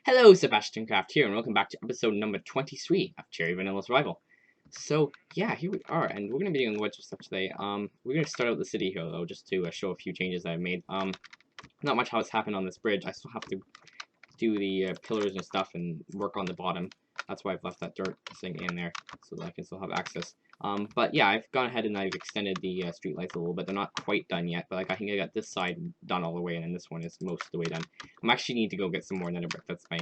Hello, Sebastian Craft here, and welcome back to episode number 23 of Cherry Vanilla Survival. So, yeah, here we are, and we're going to be doing a bunch of stuff today. We're going to start out the city here, though, just to show a few changes I've made. Not much has happened on this bridge. I still have to do the pillars and stuff and work on the bottom. That's why I've left that dirt thing in there, so that I can still have access. But yeah, I've gone ahead and I've extended the street lights a little bit. They're not quite done yet, but I think I got this side done all the way, and then this one is most of the way done. I'm actually need to go get some more nether brick. That's my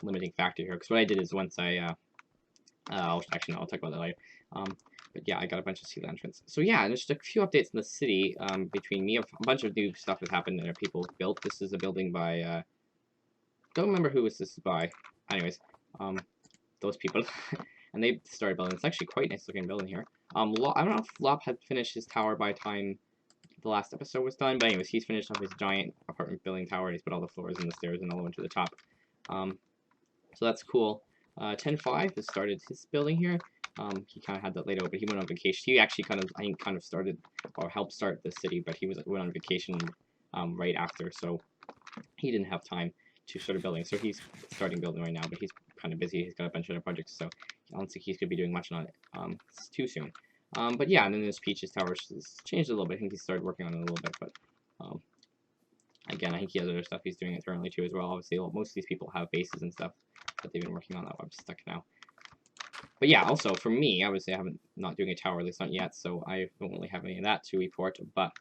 limiting factor here. Because what I did is once I'll talk about that later. But yeah, I got a bunch of sea lanterns. So yeah, there's just a few updates in the city between me. A bunch of new stuff has happened that people built. This is a building by don't remember who this is by. Anyways, those people. And they started building. It's actually quite a nice looking building here. I don't know if Lop had finished his tower by the time the last episode was done, but anyways, he's finished up his giant apartment building tower, and he's put all the floors and the stairs and all the way to the top. So that's cool. 10-5 has started his building here. He kind of had that laid out, but he went on vacation. He actually kind of started, or helped start the city, but he went on vacation right after, so he didn't have time to start a building. So he's starting building right now, but he's kind of busy. He's got a bunch of other projects, so I don't think he's going to be doing much on it it's too soon. But yeah, and then there's Peach's tower, which has changed a little bit. I think he started working on it a little bit, but again, I think he has other stuff he's doing internally too as well. Obviously, most of these people have bases and stuff that they've been working on. That I'm stuck now. But yeah, also for me, obviously I haven't not doing a tower, at least not yet, so I don't really have any of that to report. But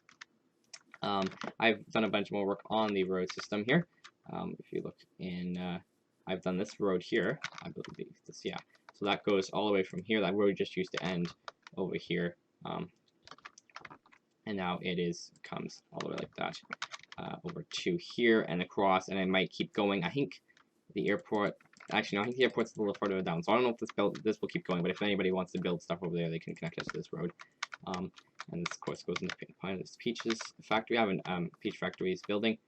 I've done a bunch more work on the road system here. If you look in, I've done this road here. I believe this, yeah. So that goes all the way from here. That road just used to end over here, and now it comes all the way like that over to here and across, and I might keep going. I think the airport. Actually, no, I think the airport's a little farther down, so I don't know if this will keep going. But if anybody wants to build stuff over there, they can connect us to this road. And this, of course, goes into Peach's factory. I haven't Peach Factory's building.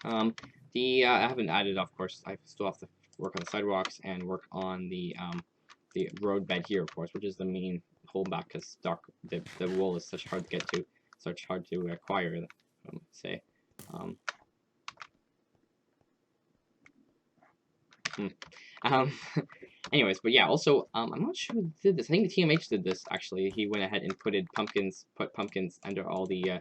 I haven't added, of course. I still have to work on the sidewalks and work on the road bed here, of course, which is the main holdback because the wool is such hard to get to, such hard to acquire. Say. Anyways, but yeah, also, I'm not sure who did this. I think the TMH did this, actually. He went ahead and put pumpkins under all the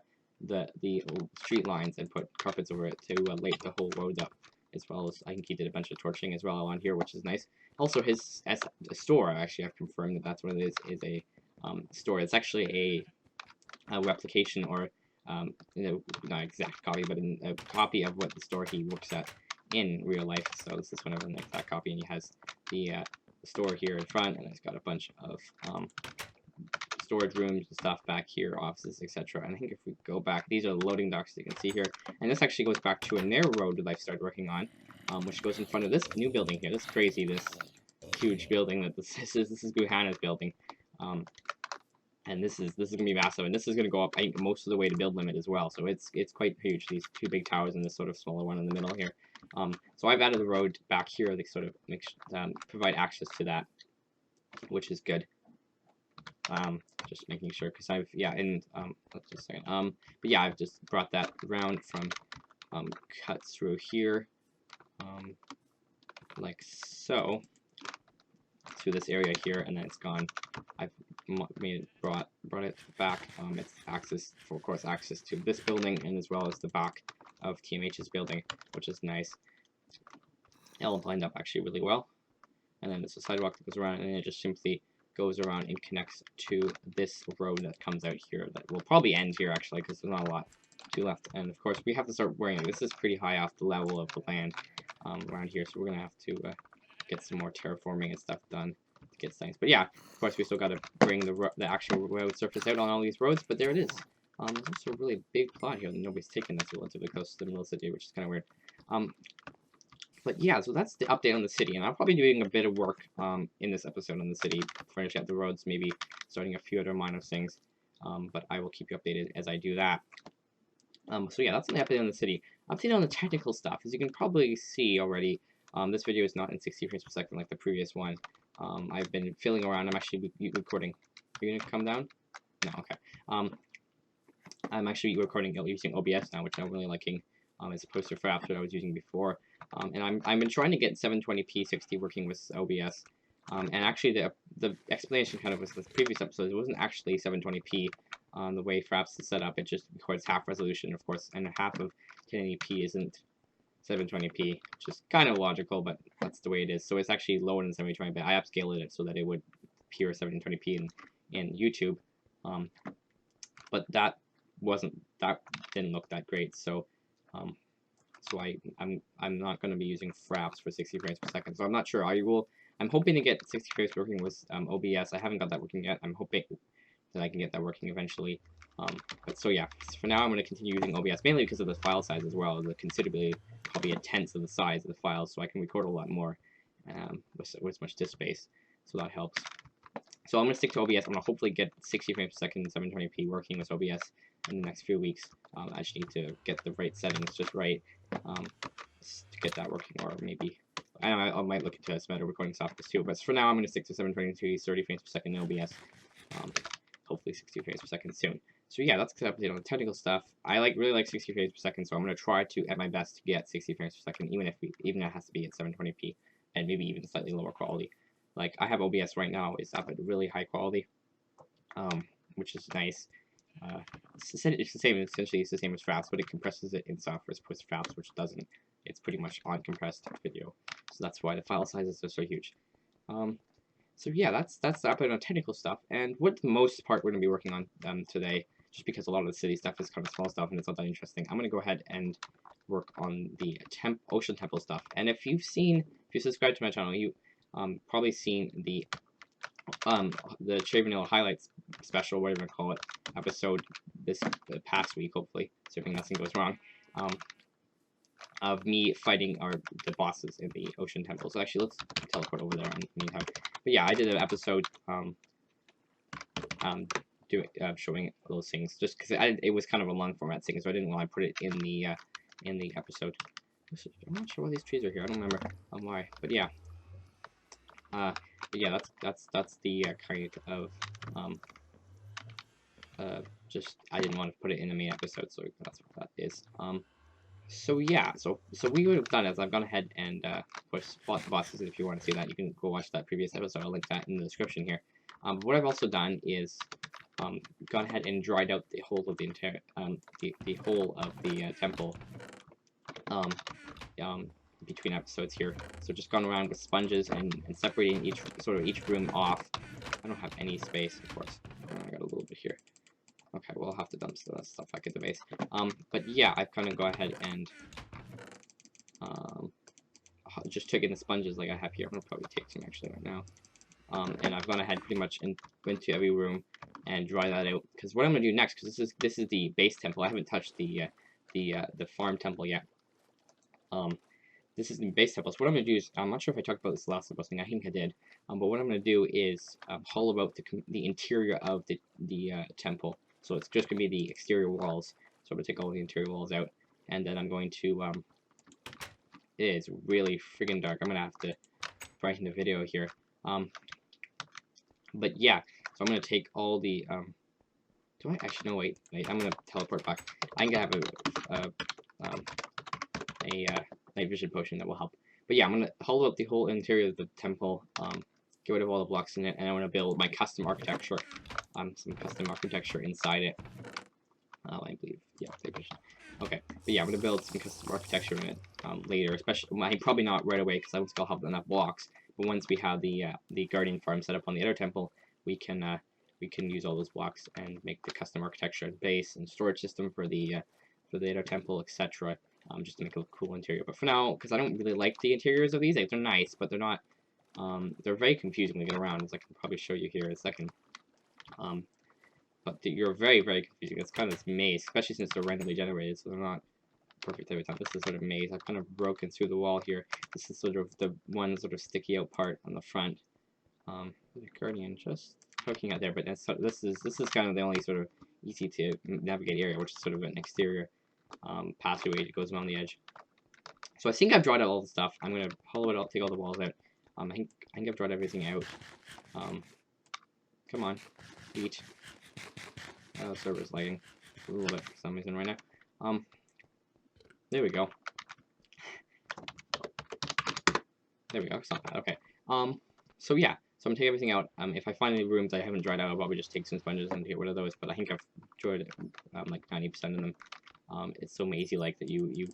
street lines and put carpets over it to light the whole road up, as well as, I think he did a bunch of torching as well on here, which is nice. Also, his store, actually, I've confirmed that that's what it is a store. It's actually a replication, or, not exact copy, but a copy of what the store he works at in real life. So this is one of an exact copy, and he has the store here in front, and it's got a bunch of storage rooms and stuff back here, offices, etc. And I think if we go back, these are the loading docks you can see here, and this actually goes back to a narrow road that I've started working on, which goes in front of this new building here. This is crazy, this huge building that this is Guhana's building, and this is gonna be massive, and this is gonna go up, I think, most of the way to build limit as well. So it's quite huge. These two big towers and this sort of smaller one in the middle here. So I've added the road back here to sort of provide access to that, which is good. Just making sure, because let's just a second. But yeah, I've just brought that around from cut through here, like so, through this area here, and then it's gone. I've brought it back. It's access to this building, and as well as the back of TMH's building, which is nice. It all lined up actually really well. And then there's a sidewalk that goes around, and it just simply goes around and connects to this road that comes out here. That will probably end here, actually, because there's not a lot to left. And of course, we have to start worrying. This is pretty high off the level of the land around here, so we're gonna have to get some more terraforming and stuff done to get things. But yeah, of course, we still got to bring the actual road surface out on all these roads. But there it is. There's also a really big plot here that nobody's taken that's relatively close to the middle of the city, which is kind of weird. But yeah, so that's the update on the city, and I'll probably be doing a bit of work in this episode on the city, finishing out the roads, maybe starting a few other minor things, but I will keep you updated as I do that. So yeah, that's an update on the city. Update on the technical stuff, as you can probably see already, this video is not in 60 frames per second like the previous one. I've been fiddling around. I'm actually recording. Are you gonna come down? No, okay. I'm actually recording using OBS now, which I'm really liking, as opposed to Fraps that I was using before. And I've been trying to get 720p 60 working with OBS. And actually, the explanation kind of was the previous episode. It wasn't actually 720p the way Fraps is set up. It just records half resolution, of course, and half of 1080p isn't 720p, which is kind of logical, but that's the way it is. So it's actually lower than 720p, but I upscaled it so that it would appear 720p in YouTube. But that didn't look that great. So I'm not going to be using Fraps for 60 frames per second. So I'm not sure. I'm hoping to get 60 frames working with OBS. I haven't got that working yet. I'm hoping that I can get that working eventually. But so yeah, for now I'm going to continue using OBS, mainly because of the file size as well. The considerably, probably a tenth of the size of the files, so I can record a lot more with much disk space. So that helps. So I'm going to stick to OBS. I'm going to hopefully get 60 frames per second, 720p working with OBS in the next few weeks. I just need to get the right settings just right to get that working, or maybe I might look into some other recording software too. But for now, I'm going to stick to 720p, 30 frames per second in OBS. Hopefully 60 frames per second soon. So yeah, that's an update on the technical stuff. I really like 60 frames per second, so I'm going to try to at my best to get 60 frames per second, even if it has to be at 720p and maybe even slightly lower quality. Like I have OBS right now is up at really high quality, which is nice. It's the same. Essentially, it's the same as Fraps, but it compresses it in software as opposed to Fraps, which doesn't. It's pretty much uncompressed video, so that's why the file sizes are so huge. So yeah, that's the update on technical stuff. And what the most part we're going to be working on today, just because a lot of the city stuff is kind of small stuff and it's not that interesting, I'm going to go ahead and work on the ocean temple stuff. And if you subscribe to my channel, you probably seen the Cherry Vanilla Highlights special, whatever you call it, episode the past week, hopefully, assuming nothing goes wrong, of me fighting the bosses in the ocean temple. So actually, let's teleport over there in the meantime. But yeah, I did an episode showing those things, just because it was kind of a long format thing, so I didn't want to put it in the episode. I'm not sure why these trees are here. I don't remember why, but yeah. But yeah, that's the kind of just I didn't want to put it in the main episode, so that's what that is. So yeah, so we would have done is I've gone ahead and fought the bosses. If you want to see that, you can go watch that previous episode. I'll link that in the description here. But what I've also done is gone ahead and dried out the whole of the entire the whole of the temple between episodes here. So just gone around with sponges and separating each room off. I don't have any space, of course. I got a little bit here. Okay, well, I'll have to dump that stuff back at the base. But yeah, I've kind of go ahead and just taken the sponges like I have here. I'm gonna probably take some actually right now. And I've gone ahead pretty much and went to every room and dry that out. Because what I'm gonna do next, because this is the base temple. I haven't touched the farm temple yet. This is the base temple. So what I'm going to do is, I'm not sure if I talked about this last episode, I think I did, but what I'm going to do is hollow out the interior of the temple. So it's just going to be the exterior walls. So I'm going to take all the interior walls out, and then I'm going to, it is really friggin' dark. I'm going to have to brighten the video here. But yeah, so I'm going to take all the, do I actually, no, wait, I'm going to teleport back. I'm going to have a night vision potion that will help. But yeah, I'm going to hollow out the whole interior of the temple, get rid of all the blocks in it, and I want to build my custom architecture, some custom architecture inside it. I believe, yeah, night vision. Okay, but yeah, I'm going to build some custom architecture in it later, especially, probably not right away, because I don't still have enough blocks, but once we have the guardian farm set up on the other temple, we can use all those blocks and make the custom architecture and base and storage system for the other temple, etc. Just to make a cool interior. But for now, because I don't really like the interiors of these, they're nice, but they're not, they're very confusing to get around, as I can probably show you here in a second. But you're very, very confusing. It's kind of this maze, especially since they're randomly generated, so they're not perfect every time. This is sort of maze. I've kind of broken through the wall here. This is sort of the one sort of sticky out part on the front. The guardian just poking out there, but this is kind of the only sort of easy to navigate area, which is sort of an exterior passageway that goes around the edge. So I think I've dried out all the stuff. I'm gonna hollow it out, take all the walls out. I think I've dried everything out. Come on, eat. The server's lagging a little bit for some reason right now. There we go. There we go. It's not bad. Okay. So yeah. So I'm gonna take everything out. If I find any rooms I haven't dried out, I'll probably just take some sponges and get rid of those. But I think I've dried like 90% of them. It's so mazy like that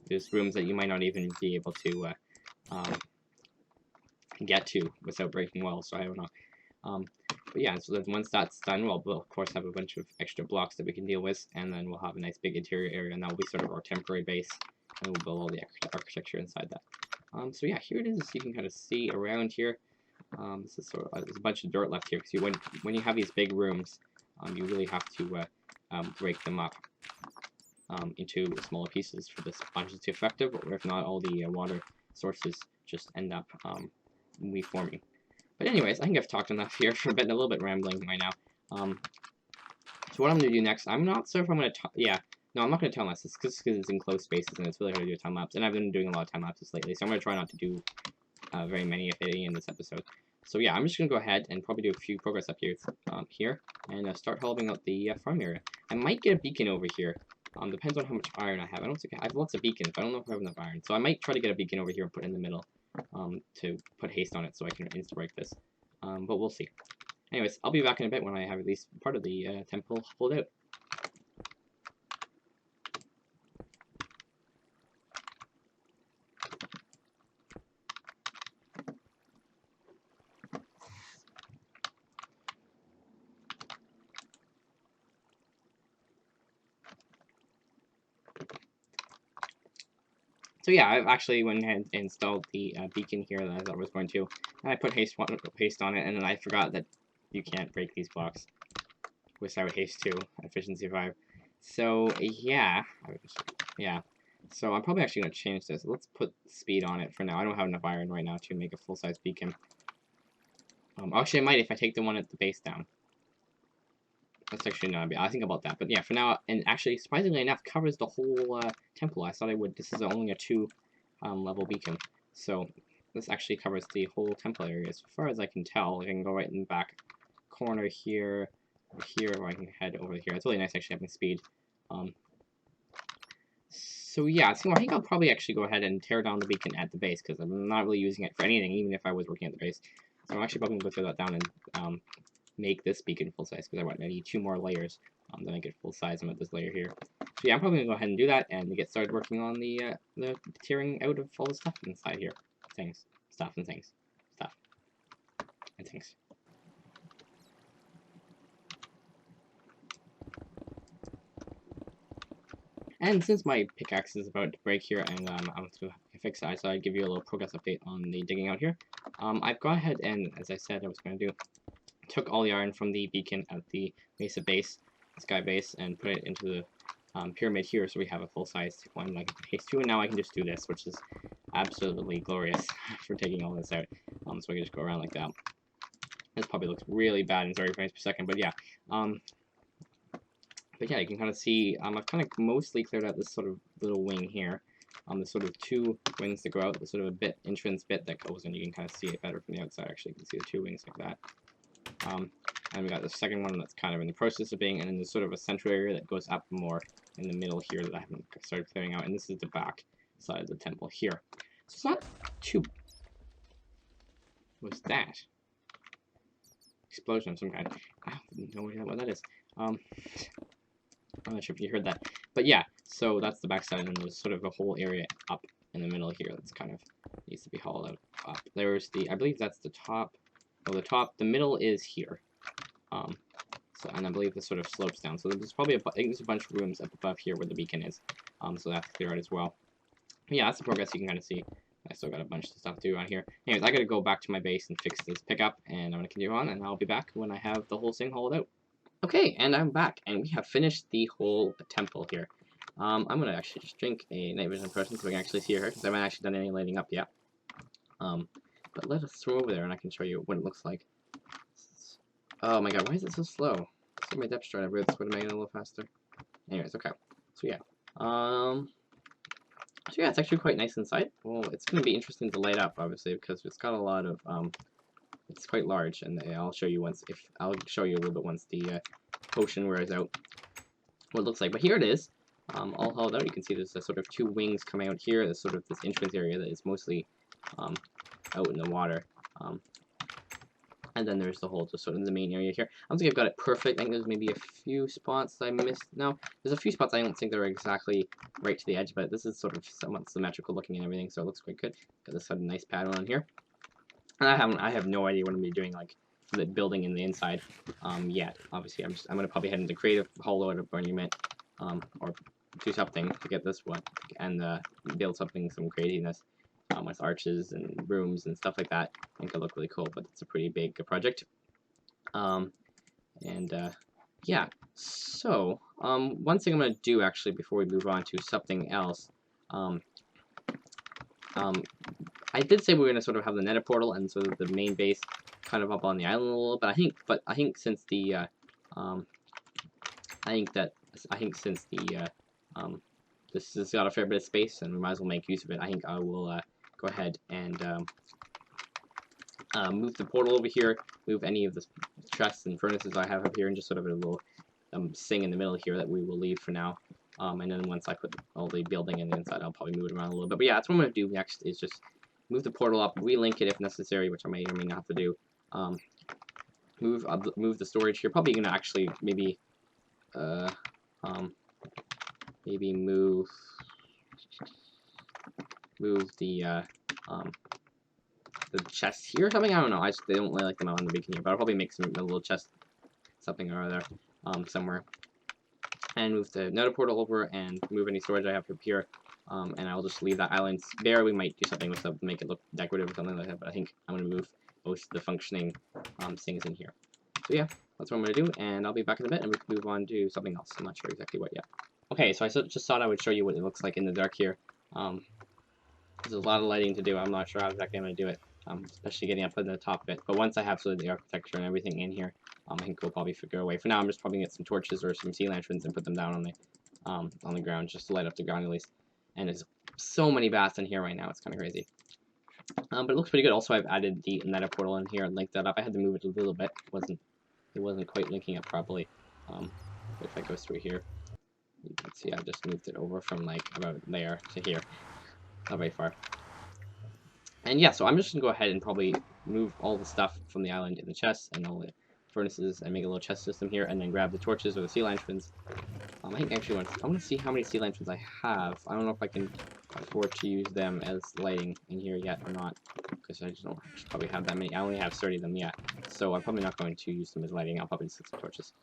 there's rooms that you might not even be able to get to without breaking walls. So I don't know. But yeah, so then once that's done, we'll of course have a bunch of extra blocks that we can deal with, and then we'll have a nice big interior area, and that will be sort of our temporary base, and we'll build all the architecture inside that. So yeah, here it is. You can kind of see around here. This is sort of there's a bunch of dirt left here because when you have these big rooms, you really have to break them up into smaller pieces for the sponges to be effective, or if not, all the water sources just end up reforming. But anyways, I think I've talked enough here for a bit, a little bit rambling right now. So what I'm going to do next, I'm not sure if I'm going to, yeah, no, I'm not going to time lapse this because it's in closed spaces and it's really hard to do a time lapse, and I've been doing a lot of time lapses lately, so I'm going to try not to do very many, if any, in this episode. So yeah, I'm just going to go ahead and probably do a few progress updates here, and start hollowing out the farm area. I might get a beacon over here. Depends on how much iron I have. I don't think I have lots of beacons, but I don't know if I have enough iron. So I might try to get a beacon over here and put it in the middle, to put haste on it so I can insta-break this. But we'll see. Anyways, I'll be back in a bit when I have at least part of the temple pulled out. So yeah, I've actually went ahead and installed the beacon here that I thought I was going to, and I put haste on it, and then I forgot that you can't break these blocks without haste 2, efficiency 5. So yeah, so I'm probably actually going to change this. Let's put speed on it for now. I don't have enough iron right now to make a full-size beacon. Actually, I might if I take the one at the base down. That's actually not. I'll think about that. But yeah, for now, and actually, surprisingly enough, covers the whole temple. I thought I would. This is only a 2 level beacon, so this actually covers the whole temple area as far as I can tell. I can go right in the back corner here, or here, or I can head over here. It's really nice actually having speed. So yeah, so I think I'll probably actually go ahead and tear down the beacon at the base because I'm not really using it for anything, even if I was working at the base. So I'm actually probably going to go tear that down and make this beacon full size because I need 2 more layers. Then I get full size with this layer here. So yeah, I'm probably gonna go ahead and do that and get started working on the tearing out of all the stuff inside here. Stuff and things. And since my pickaxe is about to break here and I'm going to fix it, I thought I'd give you a little progress update on the digging out here. I've gone ahead and, as I said I was going to do, took all the iron from the beacon at the Mesa base, sky base, and put it into the pyramid here, so we have a full-size one like haste 2, and now I can just do this, which is absolutely glorious for taking all this out. So I can just go around like that. This probably looks really bad in 30 frames per second, but yeah. But yeah, you can kind of see, I've kind of mostly cleared out this sort of little wing here. There's sort of 2 wings that go out, there's sort of a entrance bit that goes in. You can kind of see it better from the outside, actually. You can see the 2 wings like that. And we got the second one that's kind of in the process of being, and then there's sort of a central area that goes up more in the middle here that I haven't started clearing out, and this is the back side of the temple here. So it's not too... What's that? Explosion of some kind. I have no idea what that is. I'm not sure if you heard that. But yeah, so that's the back side, and then there's sort of a whole area up in the middle here that's kind of needs to be hollowed out. Up. There's the, I believe that's the top. Oh, the middle is here. So, and I believe this sort of slopes down. So there's probably I think there's a bunch of rooms up above here where the beacon is. So that's clear out as well. But yeah, that's the progress you can kind of see. I still got a bunch of stuff to do on here. Anyways, I gotta go back to my base and fix this pickup, and I'm gonna continue on, and I'll be back when I have the whole thing hauled out. Okay, and I'm back, and we have finished the whole temple here. I'm gonna actually just drink a night vision potion so we can actually see her, because I haven't actually done any lighting up yet. But let us throw over there, and I can show you what it looks like. Oh my god, why is it so slow? Let's get my depth chart over. This would have made it a little faster. Anyways, okay. So yeah. So yeah, it's actually quite nice inside. Well, it's going to be interesting to light up, obviously, because it's got a lot of, it's quite large, and I'll show you I'll show you a little bit once the potion wears out what it looks like. But here it is, all hauled out. You can see there's a sort of 2 wings coming out here. There's sort of this entrance area that is mostly out in the water. And then there's the hole just sort of in the main area here. I don't think I've got it perfect. I think there's maybe a few spots I missed. No, there's a few spots I don't think they're exactly right to the edge, but this is sort of somewhat symmetrical looking and everything, so it looks quite good. Got this sort of nice pattern on here. And I have no idea what I'm gonna be doing, like the building in the inside yet. Obviously, I'm gonna probably head into Creative, Hollow out of Animate, or do something to get this one and build something, some craziness. With arches and rooms and stuff like that. I think it'll look really cool, but it's a pretty big project. Yeah, so one thing I'm going to do actually before we move on to something else, I did say we were going to sort of have the nether portal and sort of the main base kind of up on the island a little, but I think since the this has got a fair bit of space and we might as well make use of it, I think I will go ahead and move the portal over here, move any of the chests and furnaces I have up here, and just sort of a little sing in the middle here that we will leave for now. And then once I put all the building in the inside, I'll probably move it around a little bit. But yeah, that's what I'm going to do next, is just move the portal up, relink it if necessary, which I may or may not have to do. Move the storage here. Probably going to actually maybe move the chest here or something. I don't know. They don't really like them out in the beginning, but I'll probably make a little chest, something or other, somewhere, and move the nether portal over and move any storage I have up here. And I'll just leave that island there. We might do something with it to make it look decorative or something like that, but I think I'm going to move most of the functioning things in here. So yeah, that's what I'm going to do, and I'll be back in a bit, and we can move on to something else. I'm not sure exactly what yet. Okay, so I just thought I would show you what it looks like in the dark here. There's a lot of lighting to do. I'm not sure how exactly I'm going to do it, especially getting up in the top of it. But once I have sort of the architecture and everything in here, I think we'll probably figure a way. For now, I'm just probably going to get some torches or some sea lanterns and put them down on the ground, just to light up the ground at least. And there's so many bats in here right now, it's kind of crazy. But it looks pretty good. Also, I've added the nether portal in here and linked that up. I had to move it a little bit. It wasn't quite linking up properly. If I go through here, you can see I just moved it over from like about there to here. Not very far. And yeah, so I'm just going to go ahead and probably move all the stuff from the island in the chests and all the furnaces and make a little chest system here, and then grab the torches or the sea lanterns. I think actually I want to see how many sea lanterns I have. I don't know if I can afford to use them as lighting in here yet or not, because I just don't probably have that many. I only have 30 of them yet, so I'm probably not going to use them as lighting. I'll probably just get some torches.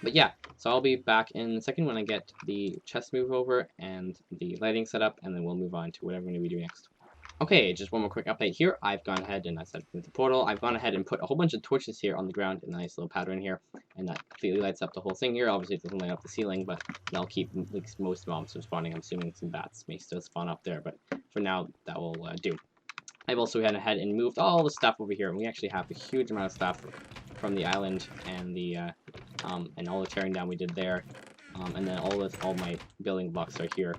But yeah, so I'll be back in a second when I get the chest move over and the lighting set up, and then we'll move on to whatever we're going to be doing next. Okay, just one more quick update here. I've gone ahead and I set up the portal. I've gone ahead and put a whole bunch of torches here on the ground in a nice little pattern here, and that completely lights up the whole thing here. Obviously, it doesn't light up the ceiling, but that'll keep most mobs from spawning. I'm assuming some bats may still spawn up there, but for now, that will do. I've also gone ahead and moved all the stuff over here, and we actually have a huge amount of stuff from the island and the and all the tearing down we did there, and then all my building blocks are here.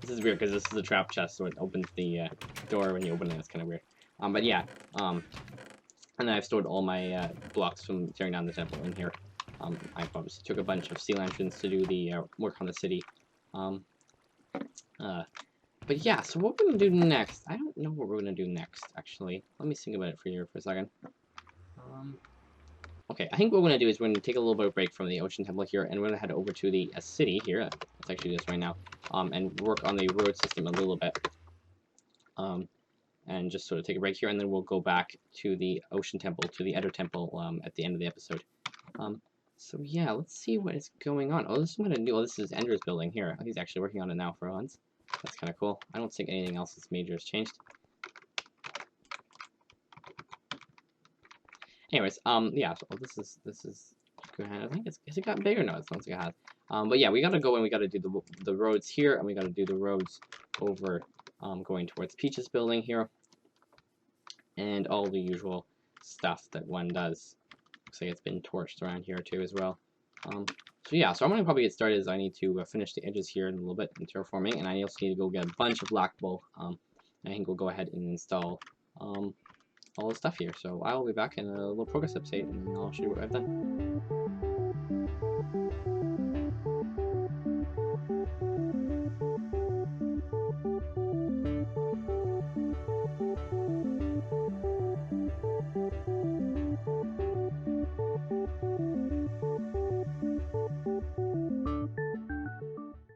This is weird because this is a trap chest, so it opens the door when you open it. It's kind of weird. But yeah, and then I've stored all my blocks from tearing down the temple in here. I obviously took a bunch of sea lanterns to do the work on the city. But yeah, so what we're gonna do next? I don't know what we're gonna do next. Actually, let me think about it for you for a second. Okay, I think what we're going to do is we're going to take a little bit of a break from the ocean temple here, and we're going to head over to the city here. It's actually just right now, and work on the road system a little bit. And just sort of take a break here, and then we'll go back to the ocean temple, to the Eder temple, at the end of the episode. So yeah, let's see what is going on. Oh, this is what I do. Oh, this is Ender's building here. He's actually working on it now for once. That's kind of cool. I don't think anything else that's major has changed. Anyways, yeah, so this is good. I think has it gotten bigger? No, it sounds like it has. But yeah, we gotta go and we gotta do the roads here, and we gotta do the roads over, going towards Peach's building here, and all the usual stuff that one does. Looks like it's been torched around here too as well. So yeah, so I'm gonna probably get started as I need to finish the edges here in a little bit in terraforming, and I also need to go get a bunch of black wool. I think we'll go ahead and install all the stuff here. So I will be back in a little progress update, and I'll show you what I've done.